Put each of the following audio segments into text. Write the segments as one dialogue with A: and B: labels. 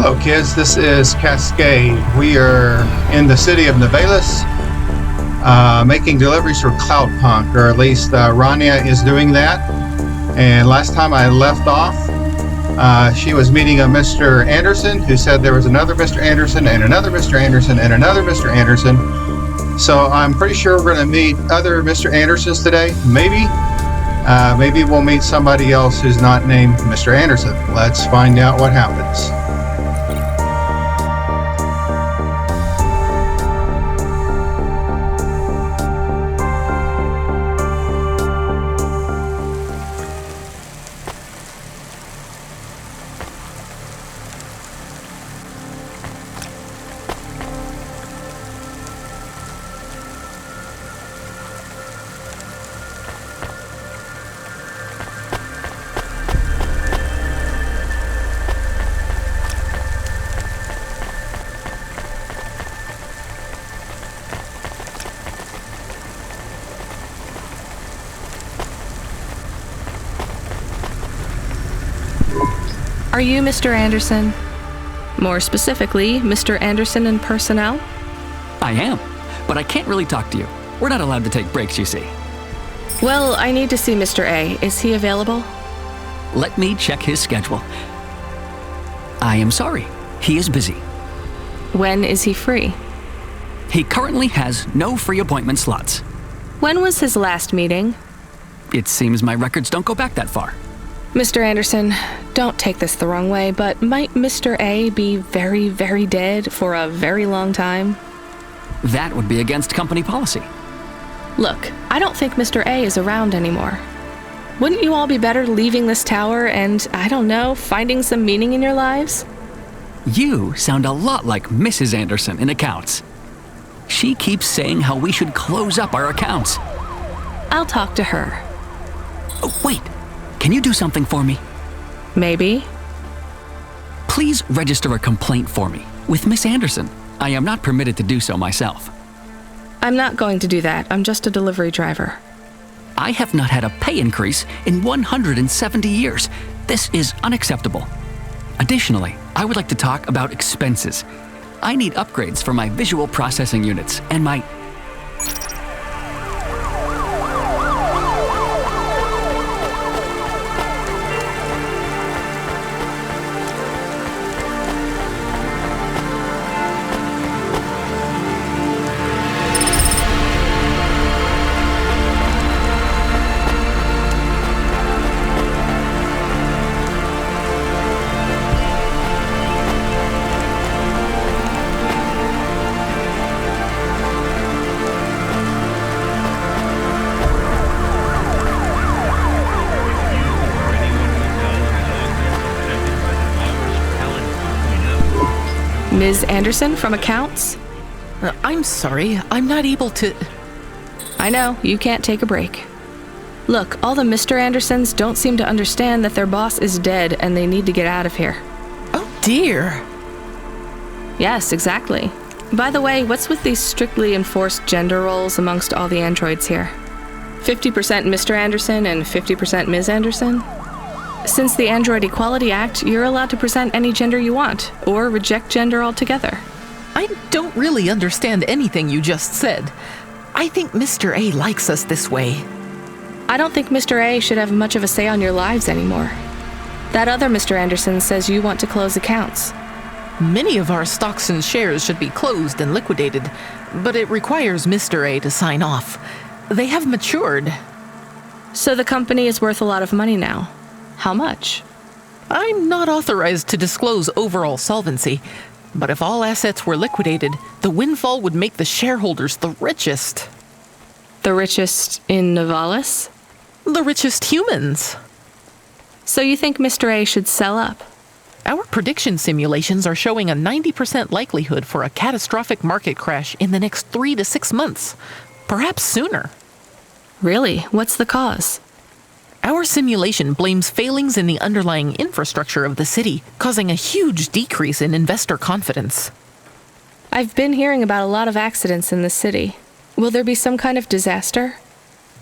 A: Hello, kids. This is Cascade. We are in the city of Nivalis, making deliveries for Cloudpunk, or at least Rania is doing that. And last time I left off, she was meeting a Mr. Anderson, who said there was another Mr. Anderson and another Mr. Anderson and another Mr. Anderson. So I'm pretty sure we're going to meet other Mr. Andersons today. Maybe we'll meet somebody else who's not named Mr. Anderson. Let's find out what happens.
B: Are you Mr. Anderson? More specifically, Mr. Anderson in personnel?
C: I am, but I can't really talk to you. We're not allowed to take breaks, you see.
B: Well, I need to see Mr. A. Is he available?
C: Let me check his schedule. I am sorry. He is busy.
B: When is he free?
C: He currently has no free appointment slots.
B: When was his last meeting?
C: It seems my records don't go back that far.
B: Mr. Anderson, don't take this the wrong way, but might Mr. A be very, very dead for a very long time?
C: That would be against company policy.
B: Look, I don't think Mr. A is around anymore. Wouldn't you all be better leaving this tower and, I don't know, finding some meaning in your lives?
C: You sound a lot like Mrs. Anderson in accounts. She keeps saying how we should close up our accounts.
B: I'll talk to her.
C: Oh, wait. Can you do something for me?
B: Maybe.
C: Please register a complaint for me with Miss Anderson. I am not permitted to do so myself.
B: I'm not going to do that. I'm just a delivery driver.
C: I have not had a pay increase in 170 years. This is unacceptable. Additionally, I would like to talk about expenses. I need upgrades for my visual processing units and my...
B: Ms. Anderson from accounts?
D: I'm sorry, I'm not able to...
B: I know, you can't take a break. Look, all the Mr. Andersons don't seem to understand that their boss is dead and they need to get out of here.
D: Oh dear.
B: Yes, exactly. By the way, what's with these strictly enforced gender roles amongst all the androids here? 50% Mr. Anderson and 50% Ms. Anderson? Since the Android Equality Act, you're allowed to present any gender you want, or reject gender altogether.
D: I don't really understand anything you just said. I think Mr. A likes us this way.
B: I don't think Mr. A should have much of a say on your lives anymore. That other Mr. Anderson says you want to close accounts.
D: Many of our stocks and shares should be closed and liquidated, but it requires Mr. A to sign off. They have matured.
B: So the company is worth a lot of money now. How much?
D: I'm not authorized to disclose overall solvency, but if all assets were liquidated, the windfall would make the shareholders the richest.
B: The richest in Nivalis?
D: The richest humans.
B: So you think Mr. A should sell up?
D: Our prediction simulations are showing a 90% likelihood for a catastrophic market crash in the next 3 to 6 months, perhaps sooner.
B: Really? What's the cause?
D: Our simulation blames failings in the underlying infrastructure of the city, causing a huge decrease in investor confidence.
B: I've been hearing about a lot of accidents in the city. Will there be some kind of disaster?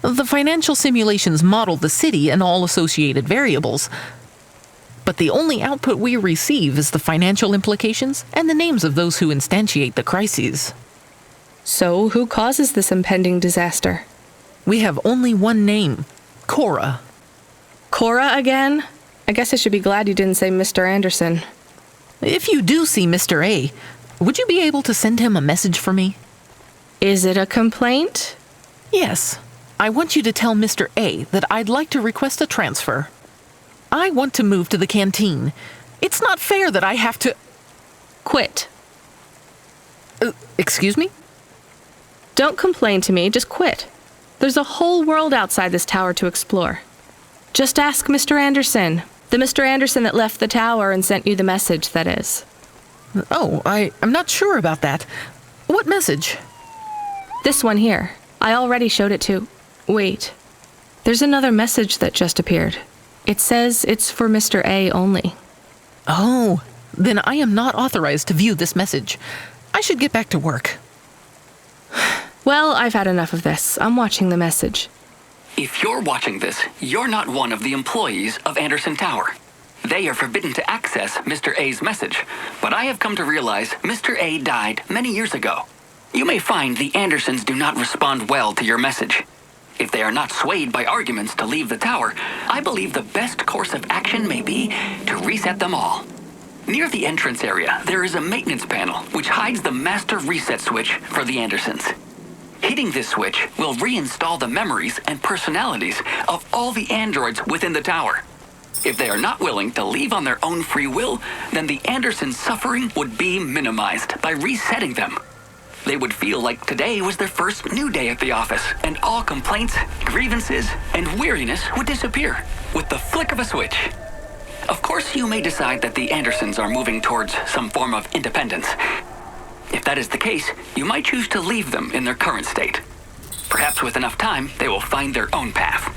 D: The financial simulations model the city and all associated variables. but the only output we receive is the financial implications and the names of those who instantiate the crises.
B: So, who causes this impending disaster?
D: We have only one name, Cora.
B: Cora again? I guess I should be glad you didn't say Mr. Anderson.
D: If you do see Mr. A, would you be able to send him a message for me?
B: Is it a complaint?
D: Yes. I want you to tell Mr. A that I'd like to request a transfer. I want to move to the canteen. It's not fair that I have to...
B: Quit.
D: Excuse me?
B: Don't complain to me, just quit. There's a whole world outside this tower to explore. Just ask Mr. Anderson. The Mr. Anderson that left the tower and sent you the message, that is.
D: Oh, I'm not sure about that. What message?
B: This one here. I already showed it to... Wait. There's another message that just appeared. It says it's for Mr. A only.
D: Oh, then I am not authorized to view this message. I should get back to work.
B: Well, I've had enough of this. I'm watching the message.
C: If you're watching this, you're not one of the employees of Anderson Tower. They are forbidden to access Mr. A's message, but I have come to realize Mr. A died many years ago. You may find the Andersons do not respond well to your message. If they are not swayed by arguments to leave the tower, I believe the best course of action may be to reset them all. Near the entrance area, there is a maintenance panel which hides the master reset switch for the Andersons. Hitting this switch will reinstall the memories and personalities of all the androids within the tower. If they are not willing to leave on their own free will, then the Andersons' suffering would be minimized by resetting them. They would feel like today was their first new day at the office, and all complaints, grievances, and weariness would disappear with the flick of a switch. Of course, you may decide that the Andersons are moving towards some form of independence. If that is the case, you might choose to leave them in their current state. Perhaps with enough time, they will find their own path.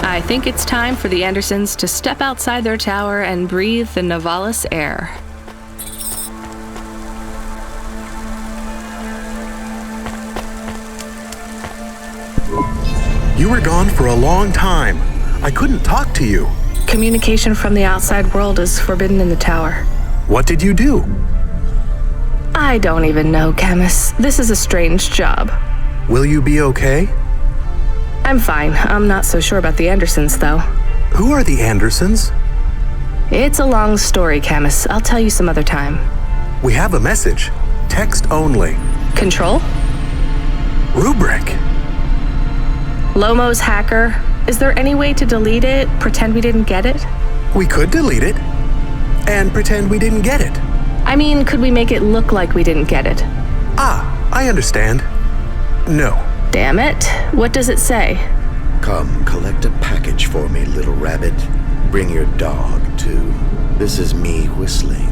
B: I think it's time for the Andersons to step outside their tower and breathe the Novalis air.
E: You were gone for a long time. I couldn't talk to you.
B: Communication from the outside world is forbidden in the tower.
E: What did you do?
B: I don't even know, Camus. This is a strange job.
E: Will you be okay?
B: I'm fine. I'm not so sure about the Andersons, though.
E: Who are the Andersons?
B: It's a long story, Camus. I'll tell you some other time.
E: We have a message. Text only.
B: Control?
E: Rubrick.
B: Lomo's hacker. Is there any way to delete it? Pretend we didn't get it?
E: We could delete it. And pretend we didn't get it.
B: I mean, could we make it look like we didn't get it?
E: Ah, I understand. No.
B: Damn it. What does it say?
F: Come, collect a package for me, little rabbit. Bring your dog, too. This is me whistling.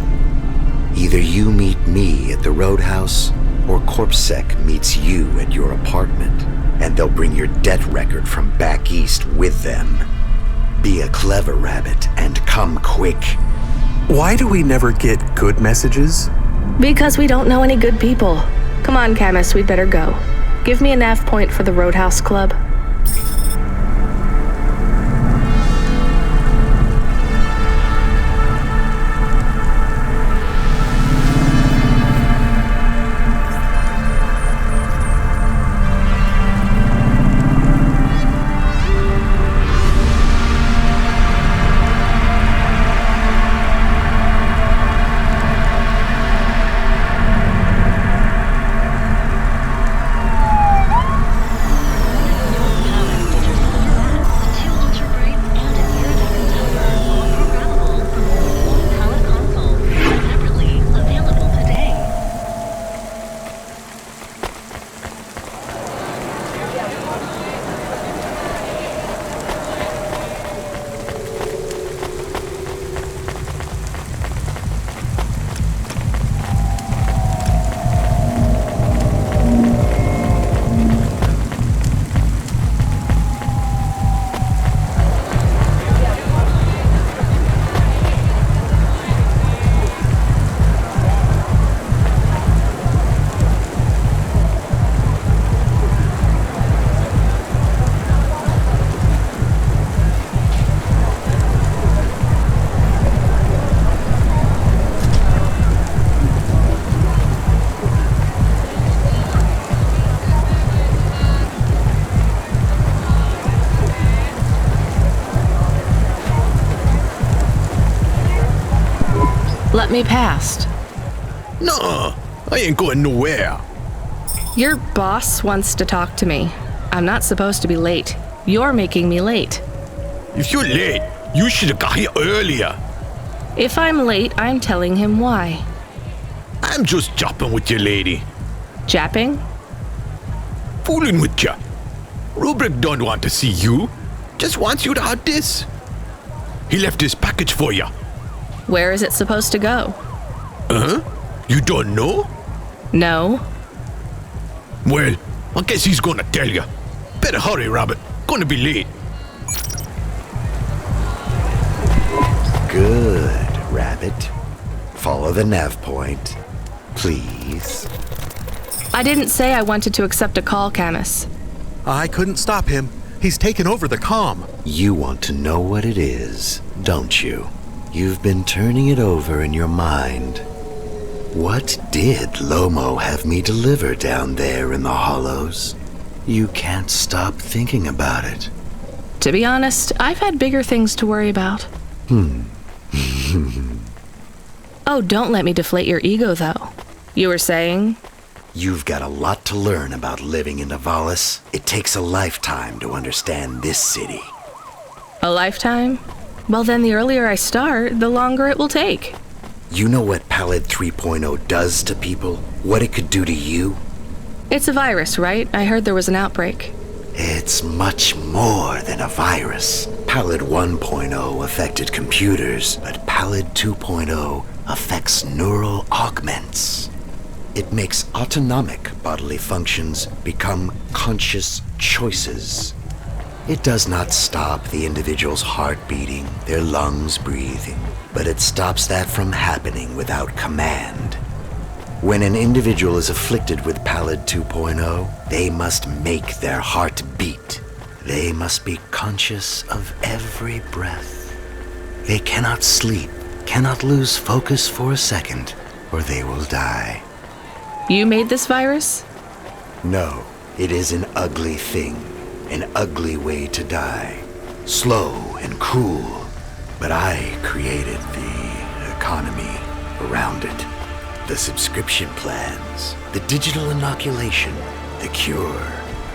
F: Either you meet me at the roadhouse, or CorpSec meets you at your apartment, and they'll bring your debt record from back east with them. Be a clever rabbit and come quick.
E: Why do we never get good messages?
B: Because we don't know any good people. Come on, Camus, we'd better go. Give me a nav point for the Roadhouse Club.
D: Let me past.
G: Nuh-uh. I ain't going nowhere.
B: Your boss wants to talk to me. I'm not supposed to be late. You're making me late.
G: If you're late, you should have got here earlier.
B: If I'm late, I'm telling him why.
G: I'm just jopping with you, lady.
B: Japping?
G: Fooling with ya. Rubrick don't want to see you. Just wants you to have this. He left this package for ya.
B: Where is it supposed to go?
G: You don't know?
B: No.
G: Well, I guess he's gonna tell ya. Better hurry, Rabbit. Gonna be late.
F: Good, Rabbit. Follow the nav point, please.
B: I didn't say I wanted to accept a call, Camus.
E: I couldn't stop him. He's taken over the comm.
F: You want to know what it is, don't you? You've been turning it over in your mind. What did Lomo have me deliver down there in the hollows? You can't stop thinking about it.
B: To be honest, I've had bigger things to worry about. Oh, don't let me deflate your ego, though. You were saying?
F: You've got a lot to learn about living in Nivalis. It takes a lifetime to understand this city.
B: A lifetime? Well, then the earlier I start, the longer it will take.
F: You know what Pallid 3.0 does to people? What it could do to you?
B: It's a virus, right? I heard there was an outbreak.
F: It's much more than a virus. Pallid 1.0 affected computers, but Pallid 2.0 affects neural augments. It makes autonomic bodily functions become conscious choices. It does not stop the individual's heart beating, their lungs breathing, but it stops that from happening without command. When an individual is afflicted with Pallid 2.0, they must make their heart beat. They must be conscious of every breath. They cannot sleep, cannot lose focus for a second, or they will die.
B: You made this virus?
F: No, it is an ugly thing, an ugly way to die. Slow and cruel, but I created the economy around it. The subscription plans, the digital inoculation, the cure,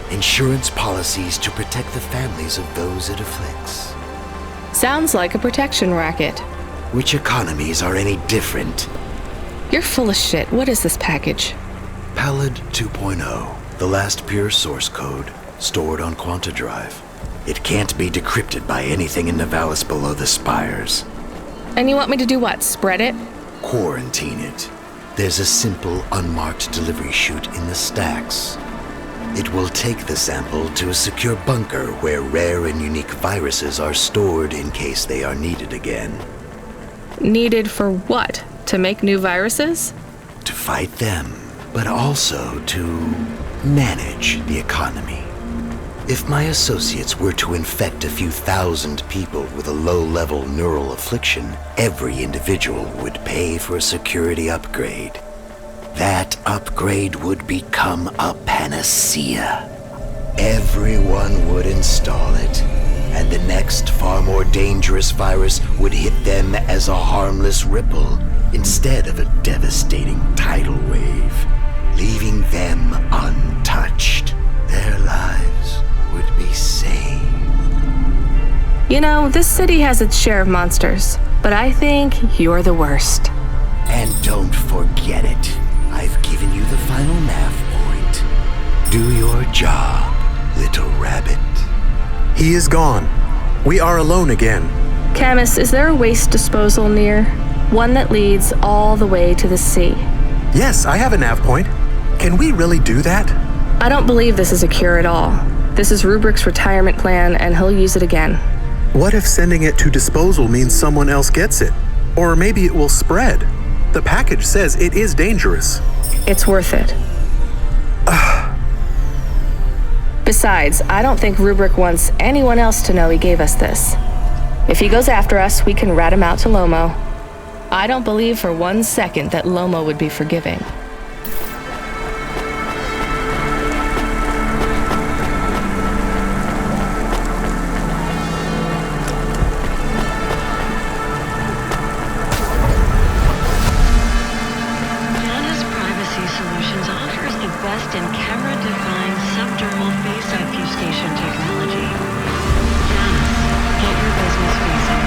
F: insurance policies to protect the families of those it afflicts.
B: Sounds like a protection racket.
F: Which economies are any different?
B: You're full of shit. What is this package?
F: Pallid 2.0, the last pure source code, stored on Quanta Drive. It can't be decrypted by anything in Nivalis below the spires.
B: And you want me to do what? Spread it?
F: Quarantine it. There's a simple, unmarked delivery chute in the stacks. It will take the sample to a secure bunker where rare and unique viruses are stored in case they are needed again.
B: Needed for what? To make new viruses?
F: To fight them, but also to manage the economy. If my associates were to infect a few thousand people with a low-level neural affliction, every individual would pay for a security upgrade. That upgrade would become a panacea. Everyone would install it, and the next far more dangerous virus would hit them as a harmless ripple instead of a devastating tidal wave, leaving them untouched. Their lives would be saved.
B: You know, this city has its share of monsters, but I think you're the worst.
F: And don't forget it. I've given you the final nav point. Do your job, little rabbit.
E: He is gone. We are alone again.
B: Camus, is there a waste disposal near? One that leads all the way to the sea.
E: Yes, I have a nav point. Can we really do that?
B: I don't believe this is a cure at all. This is Rubrick's retirement plan, and he'll use it again.
E: What if sending it to disposal means someone else gets it? Or maybe it will spread. The package says it is dangerous.
B: It's worth it. Besides, I don't think Rubrick wants anyone else to know he gave us this. If he goes after us, we can rat him out to Lomo. I don't believe for 1 second that Lomo would be forgiving.
H: latest in camera-defying subdermal face obfuscation technology. Janice, get your business face on.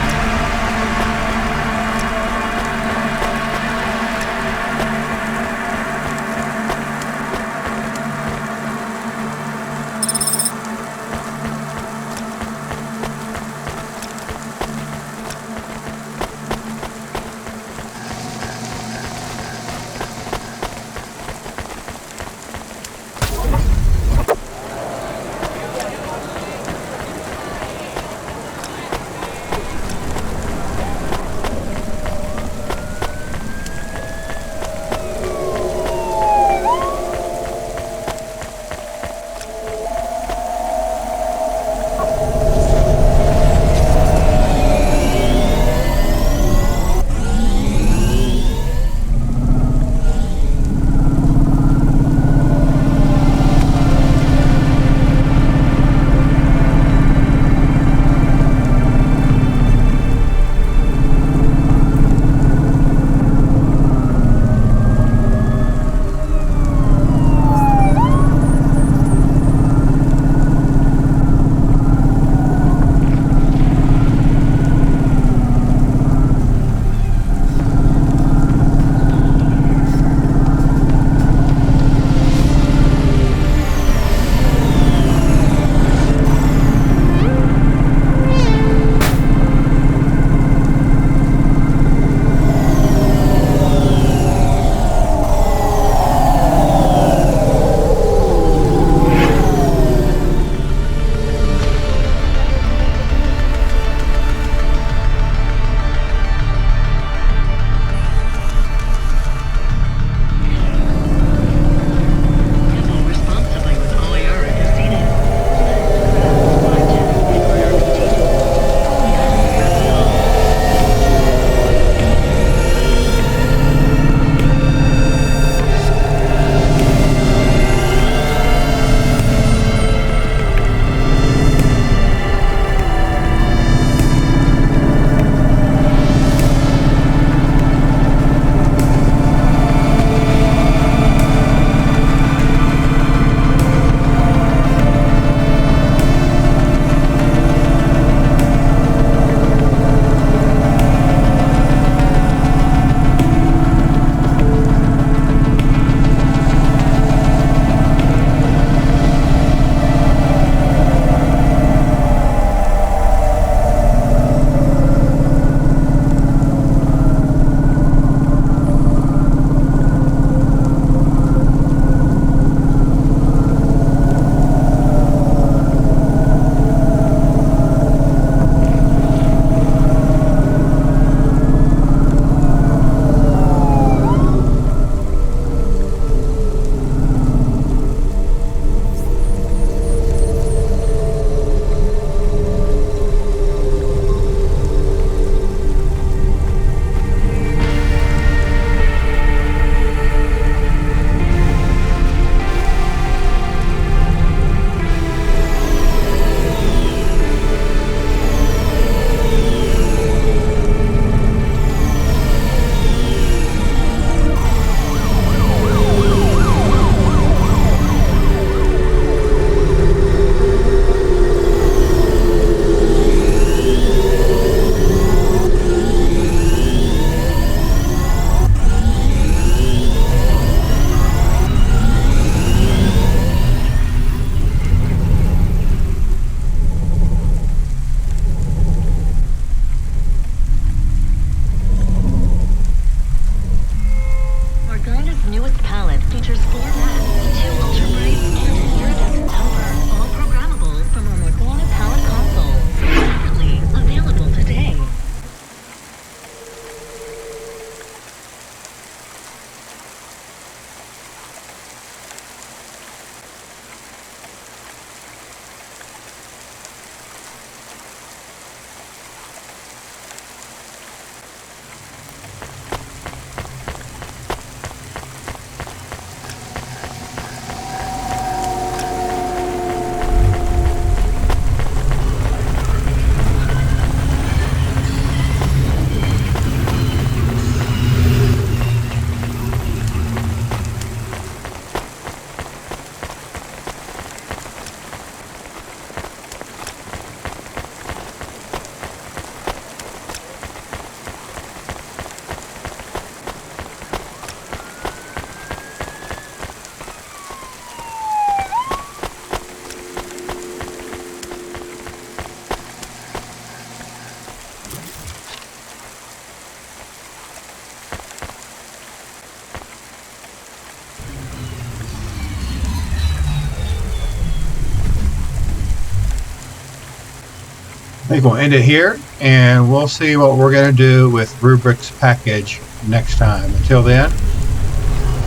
A: I think we'll end it here, and we'll see what we're going to do with Rubrick's package next time. Until then,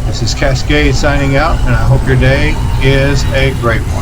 A: this is Cascade signing out, and I hope your day is a great one.